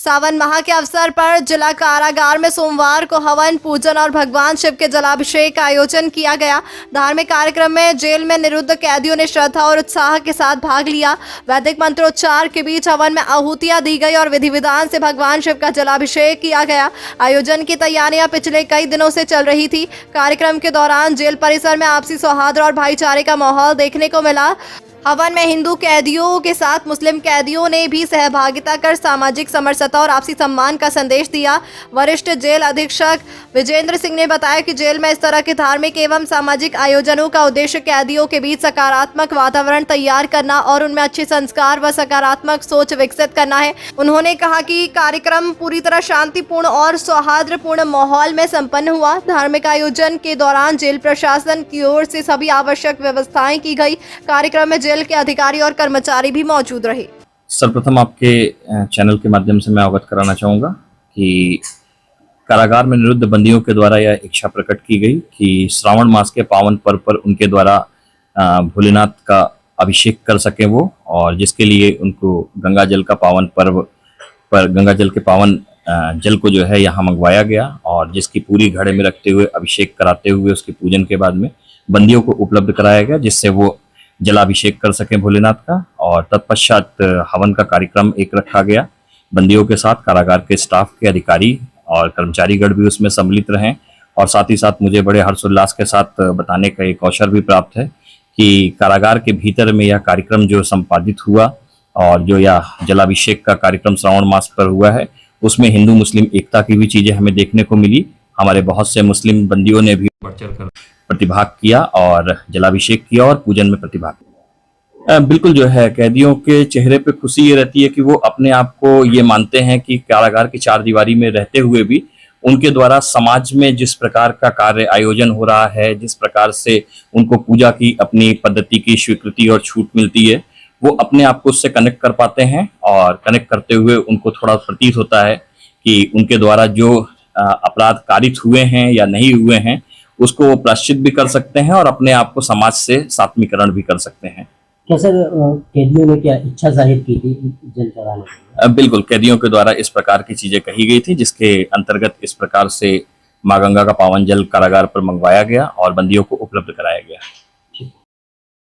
सावन माह के अवसर पर जिला कारागार में सोमवार को हवन पूजन और भगवान शिव के जलाभिषेक का आयोजन किया गया। धार्मिक कार्यक्रम में जेल में निरुद्ध कैदियों ने श्रद्धा और उत्साह के साथ भाग लिया। वैदिक मंत्रोच्चार के बीच हवन में आहुतियां दी गई और विधि विधान से भगवान शिव का जलाभिषेक किया गया। आयोजन की तैयारियां पिछले कई दिनों से चल रही थी। कार्यक्रम के दौरान जेल परिसर में आपसी सौहार्द और भाईचारे का माहौल देखने को मिला। हवन में हिंदू कैदियों के साथ मुस्लिम कैदियों ने भी सहभागिता कर सामाजिक समरसता और आपसी सम्मान का संदेश दिया। वरिष्ठ जेल अधीक्षक विजेंद्र सिंह ने बताया कि जेल में इस तरह के धार्मिक एवं सामाजिक आयोजनों का उद्देश्य कैदियों के बीच सकारात्मक वातावरण तैयार करना और उनमें अच्छे संस्कार व सकारात्मक सोच विकसित करना है। उन्होंने कहा कि कार्यक्रम पूरी तरह शांतिपूर्ण और सौहार्दपूर्ण माहौल में संपन्न हुआ। धार्मिक आयोजन के दौरान जेल प्रशासन की ओर से सभी आवश्यक व्यवस्थाएं की गई। कार्यक्रम में जेल के अधिकारी और कर्मचारी भी मौजूद रहे। सर्वप्रथम आपके चैनल के माध्यम से मैं अवगत कराना चाहूँगा कि कारागार में निरुद्ध बंदियों के द्वारा यह इच्छा प्रकट की गई कि श्रावण मास के पावन पर्व पर उनके द्वारा भोलेनाथ का अभिषेक कर सके वो, और जिसके लिए उनको गंगा जल का पावन पर्व पर गंगा जल के पावन जल को जो है यहाँ मंगवाया गया, और जिसकी पूरी घड़े में रखते हुए अभिषेक कराते हुए उसके पूजन के बाद में बंदियों को उपलब्ध कराया गया, जिससे वो जलाभिषेक कर सके भोलेनाथ का। और तत्पश्चात हवन का कार्यक्रम एक रखा गया। बंदियों के साथ कारागार के स्टाफ के अधिकारी और कर्मचारीगण भी उसमें सम्मिलित रहें, और साथ ही साथ मुझे बड़े हर्षोल्लास के साथ बताने का एक अवसर भी प्राप्त है कि कारागार के भीतर में यह कार्यक्रम जो संपादित हुआ और जो यह जलाभिषेक का कार्यक्रम श्रावण मास पर हुआ है, उसमें हिंदू मुस्लिम एकता की भी चीजें हमें देखने को मिली। हमारे बहुत से मुस्लिम बंदियों ने भी बढ़ चढ़ कर प्रतिभाग किया और जलाभिषेक किया और पूजन में प्रतिभाग किया। बिल्कुल जो है कैदियों के चेहरे पे खुशी ये रहती है कि वो अपने आप को ये मानते हैं कि कारागार की चार दीवारी में रहते हुए भी उनके द्वारा समाज में जिस प्रकार का कार्य आयोजन हो रहा है, जिस प्रकार से उनको पूजा की अपनी पद्धति की स्वीकृति और छूट मिलती है, वो अपने आप को उससे कनेक्ट कर पाते हैं। और कनेक्ट करते हुए उनको थोड़ा प्रतीत होता है कि उनके द्वारा जो अपराध कारित हुए हैं या नहीं हुए हैं उसको वो प्रायश्चित भी कर सकते हैं और अपने आप को समाज से सात्मीकरण भी कर सकते हैं। क्या सर कैदियों ने क्या इच्छा जाहिर की थी जल चढ़ाने? बिल्कुल, कैदियों के द्वारा इस प्रकार की चीजें कही गई थी, जिसके अंतर्गत इस प्रकार से माँ गंगा का पावन जल कारागार पर मंगवाया गया और बंदियों को उपलब्ध कराया गया।